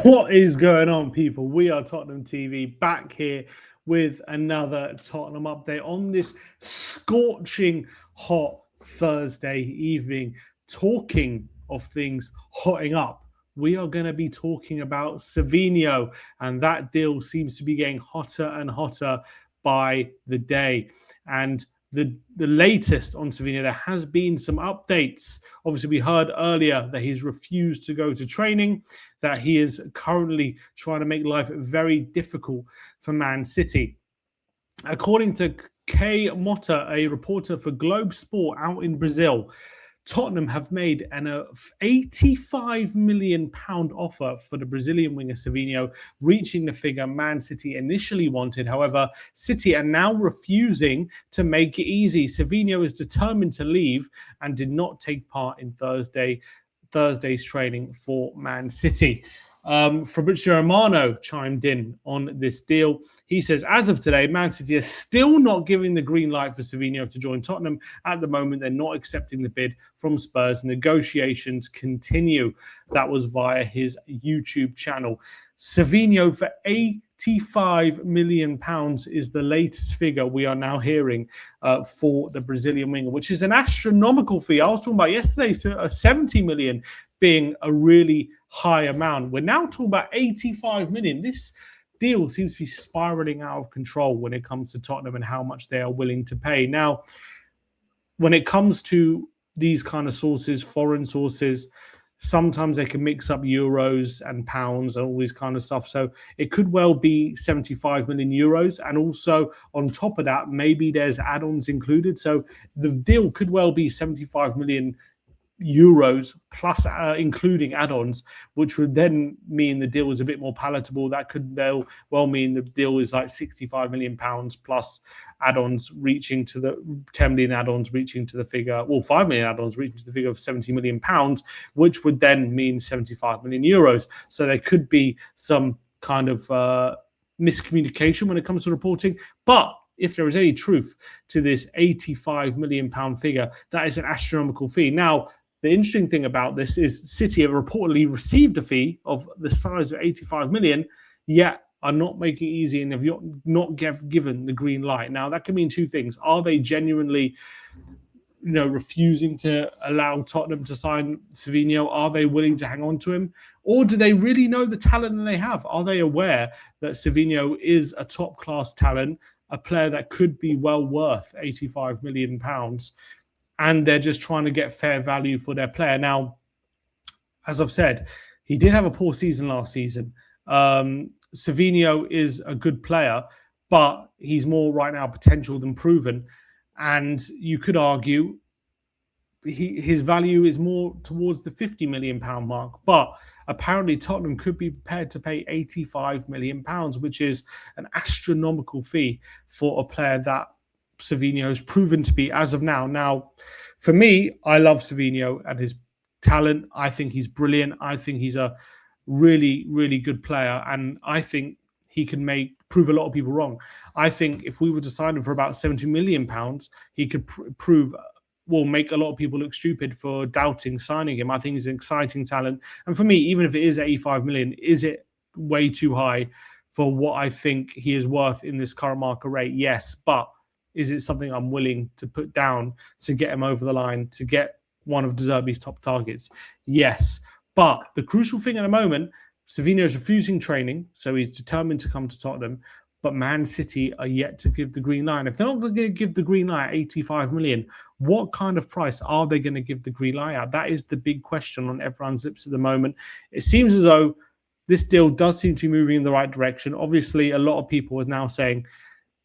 What is going on, people? We are Tottenham TV, back here with another Tottenham update on this scorching hot Thursday evening. Talking of things hotting up, we are going to be talking about Savinho, and that deal seems to be getting hotter and hotter by the day. And the latest on Savinho, there has been some updates. Obviously, we heard earlier that he's refused to go to training, that he is currently trying to make life very difficult for Man City. According to Pape Matar, a reporter for Globe Sport out in Brazil, Tottenham have made an £85 million offer for the Brazilian winger Savinho, reaching the figure Man City initially wanted. However, City are now refusing to make it easy. Savinho is determined to leave and did not take part in Thursday's training for Man City. Fabrizio Romano chimed in on this deal. He says, as of today, Man City is still not giving the green light for Savinho to join Tottenham. At the moment, they're not accepting the bid from Spurs. Negotiations continue. That was via his YouTube channel. Savinho for £85 million is the latest figure we are now hearing for the Brazilian winger, which is an astronomical fee. I was talking about yesterday, so 70 million being a really high amount. We're now talking about 85 million. This deal seems to be spiraling out of control when it comes to Tottenham and how much they are willing to pay. Now, when it comes to these kind of sources, foreign sources, sometimes they can mix up euros and pounds and all these kind of stuff. So it could well be 75 million euros. And also on top of that, maybe there's add-ons included. So the deal could well be 75 million euros plus including add-ons, which would then mean the deal is a bit more palatable. That could well mean the deal is like 65 million pounds plus add-ons reaching to the 10 million add-ons reaching to the figure, well, 5 million add-ons reaching to the figure of 70 million pounds, which would then mean 75 million euros. So there could be some kind of miscommunication when it comes to reporting. But if there is any truth to this 85 million pound figure, that is an astronomical fee. Now, the interesting thing about this is City have reportedly received a fee of the size of 85 million, yet are not making it easy and have not given the green light. Now, that can mean two things. Are they genuinely, refusing to allow Tottenham to sign Savinho? Are they willing to hang on to him? Or do they really know the talent that they have? Are they aware that Savinho is a top-class talent, a player that could be well worth 85 million pounds? And they're just trying to get fair value for their player. Now, as I've said, he did have a poor season last season. Savinho is a good player, but he's more right now potential than proven. And you could argue his value is more towards the 50 million pound mark. But apparently Tottenham could be prepared to pay 85 million pounds, which is an astronomical fee for a player that Savinho has proven to be as of now. Now, for me, I love Savinho and his talent. I think he's brilliant. I think he's a really, really good player. And I think he can prove a lot of people wrong. I think if we were to sign him for about 70 million pounds, he could make a lot of people look stupid for doubting signing him. I think he's an exciting talent. And for me, even if it is 85 million, is it way too high for what I think he is worth in this current market rate? Yes, but is it something I'm willing to put down to get him over the line, to get one of De Zerbi's top targets? Yes. But the crucial thing at the moment, Savinho is refusing training, so he's determined to come to Tottenham, but Man City are yet to give the green light. If they're not going to give the green light at 85 million, what kind of price are they going to give the green light at? That is the big question on everyone's lips at the moment. It seems as though this deal does seem to be moving in the right direction. Obviously, a lot of people are now saying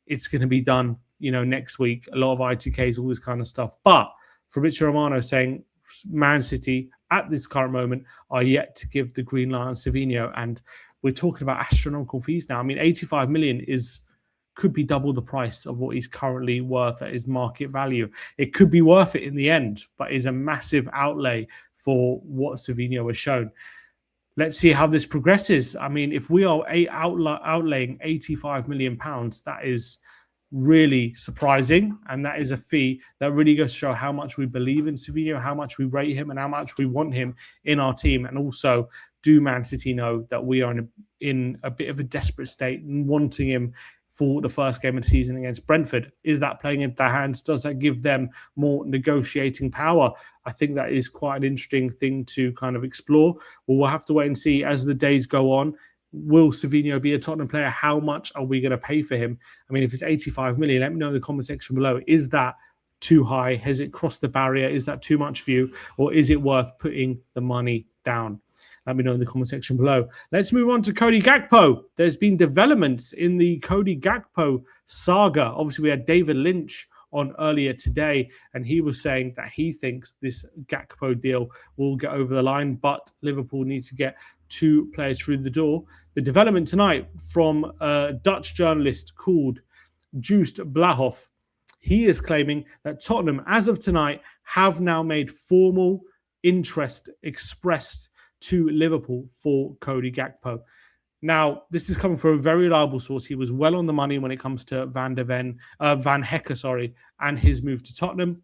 it's going to be done next week, a lot of ITKs, all this kind of stuff. But Fabrizio Romano saying Man City at this current moment are yet to give the green light on Savinho. And we're talking about astronomical fees now. I mean, 85 million could be double the price of what he's currently worth at his market value. It could be worth it in the end, but is a massive outlay for what Savinho has shown. Let's see how this progresses. I mean, if we are outlaying 85 million pounds, that is really surprising, and that is a fee that really goes to show how much we believe in Savinho, how much we rate him, and how much we want him in our team. And also do Man City know that we are in a bit of a desperate state and wanting him for the first game of the season against Brentford? Is that playing into their hands? Does that give them more negotiating power? I think that is quite an interesting thing to kind of explore. Well, we'll have to wait and see as the days go on. Will Savinho be a Tottenham player? How much are we going to pay for him? I mean, if it's 85 million, let me know in the comment section below. Is that too high? Has it crossed the barrier? Is that too much for you? Or is it worth putting the money down? Let me know in the comment section below. Let's move on to Cody Gakpo. There's been developments in the Cody Gakpo saga. Obviously, we had David Lynch on earlier today, and he was saying that he thinks this Gakpo deal will get over the line, but Liverpool need to get 2 players through the door. The development tonight from a Dutch journalist called Joost Blahov. He is claiming that Tottenham, as of tonight, have now made formal interest expressed to Liverpool for Cody Gakpo. Now, this is coming from a very reliable source. He was well on the money when it comes to Van Hecke, and his move to Tottenham.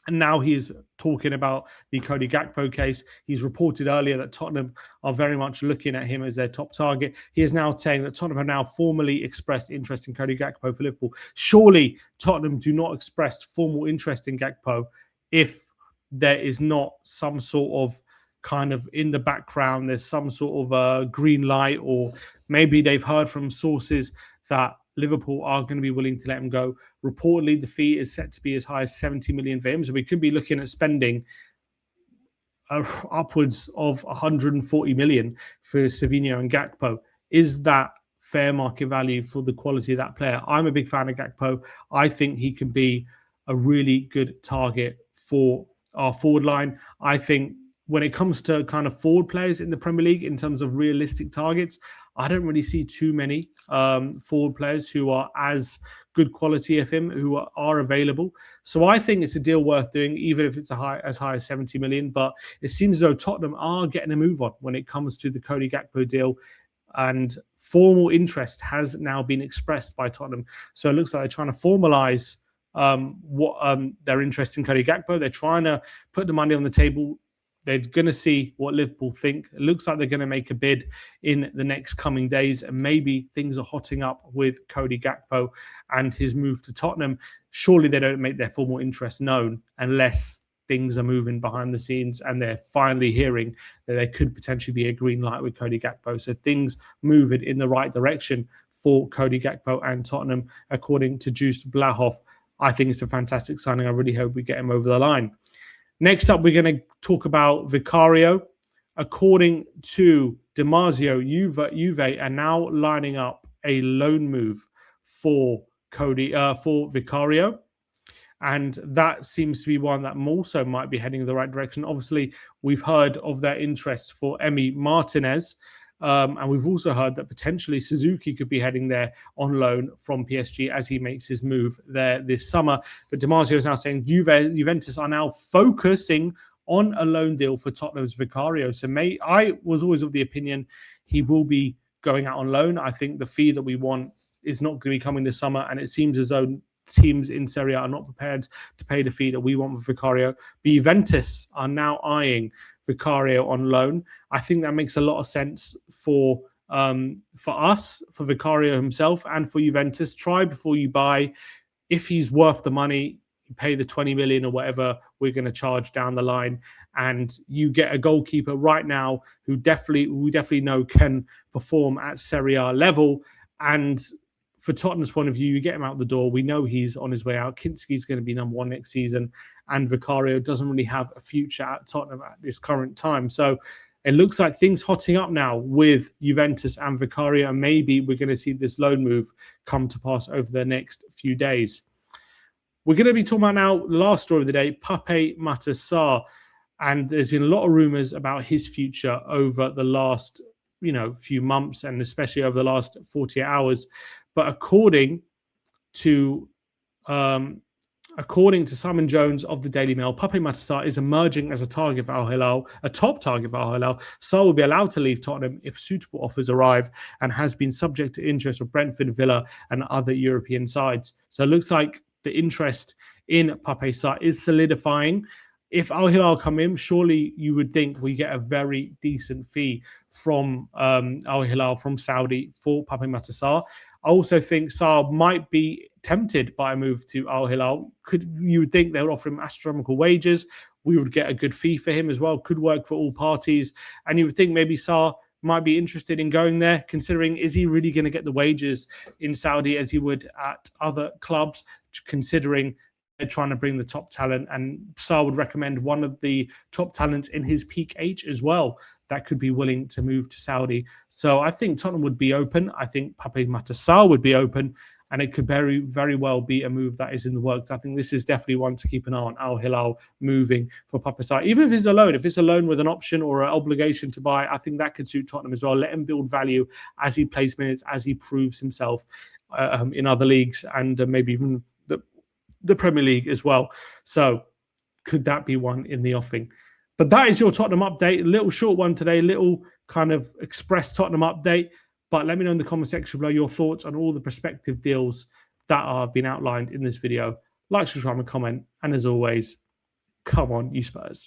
And now he's talking about the Cody Gakpo case. He's reported earlier that Tottenham are very much looking at him as their top target. He is now saying that Tottenham have now formally expressed interest in Cody Gakpo for Liverpool. Surely Tottenham do not express formal interest in Gakpo if there is not some sort of kind of in the background, there's some sort of a green light, or maybe they've heard from sources that Liverpool are going to be willing to let him go. Reportedly, the fee is set to be as high as 70 million for him. So we could be looking at spending upwards of 140 million for Savinho and Gakpo. Is that fair market value for the quality of that player? I'm a big fan of Gakpo. I think he can be a really good target for our forward line. I think when it comes to kind of forward players in the Premier League, in terms of realistic targets, I don't really see too many forward players who are as good quality of him who are available. So I think it's a deal worth doing, even if it's as high as 70 million. But it seems as though Tottenham are getting a move on when it comes to the Cody Gakpo deal. And formal interest has now been expressed by Tottenham. So it looks like they're trying to formalise their interest in Cody Gakpo. They're trying to put the money on the table. They're going to see what Liverpool think. It looks like they're going to make a bid in the next coming days, and maybe things are hotting up with Cody Gakpo and his move to Tottenham. Surely they don't make their formal interest known unless things are moving behind the scenes and they're finally hearing that there could potentially be a green light with Cody Gakpo. So things moving in the right direction for Cody Gakpo and Tottenham, according to Joost Blahov. I think it's a fantastic signing. I really hope we get him over the line. Next up, we're going to talk about Vicario. According to Damasio, Juve are now lining up a loan move for Vicario. And that seems to be one that also might be heading in the right direction. Obviously, we've heard of their interest for Emi Martinez. And we've also heard that potentially Suzuki could be heading there on loan from PSG as he makes his move there this summer. But Damasio is now saying Juventus are now focusing on a loan deal for Tottenham's Vicario. So I was always of the opinion he will be going out on loan. I think the fee that we want is not going to be coming this summer, and it seems as though teams in Serie A are not prepared to pay the fee that we want for Vicario. But Juventus are now eyeing Vicario on loan. I think that makes a lot of sense for us, for Vicario himself, and for Juventus. Try before you buy. If he's worth the money, you pay the 20 million or whatever we're going to charge down the line, and you get a goalkeeper right now who we definitely know can perform at Serie A level. And for Tottenham's point of view, you get him out the door. We know he's on his way out. Kinski's going to be number 1 next season, and Vicario doesn't really have a future at Tottenham at this current time. So it looks like things hotting up now with Juventus and Vicario, and maybe we're going to see this loan move come to pass over the next few days. We're going to be talking about now the last story of the day, Pape Matar Sarr, and there's been a lot of rumours about his future over the last few months, and especially over the last 48 hours. But according to Simon Jones of the Daily Mail, Pape Matar Sarr is emerging as a target for Al-Hilal, a top target for Al-Hilal. Sarr will be allowed to leave Tottenham if suitable offers arrive, and has been subject to interest of Brentford, Villa, and other European sides. So it looks like the interest in Pape Sarr is solidifying. if Al-Hilal come in, surely you would think we get a very decent fee from Al-Hilal, from Saudi, for Pape Matar Sarr. I also think Sarr might be tempted by a move to Al-Hilal. You would think they would offer him astronomical wages. We would get a good fee for him as well. Could work for all parties. And you would think maybe Sarr might be interested in going there, considering, is he really going to get the wages in Saudi as he would at other clubs, considering they're trying to bring the top talent, and Sarr would recommend one of the top talents in his peak age as well that could be willing to move to Saudi. So I think Tottenham would be open. I think Pape Matar Sarr would be open, and it could very, very well be a move that is in the works. I think this is definitely one to keep an eye on, Al-Hilal moving for Pape Sarr. Even if it's a loan with an option or an obligation to buy, I think that could suit Tottenham as well. Let him build value as he plays minutes, as he proves himself in other leagues, and maybe even the Premier League as well. So could that be one in the offing? But that is your Tottenham update. A little short one today, little kind of express Tottenham update. But let me know in the comment section below your thoughts on all the prospective deals that have been outlined in this video. Like, subscribe, and comment. And as always, come on, you Spurs.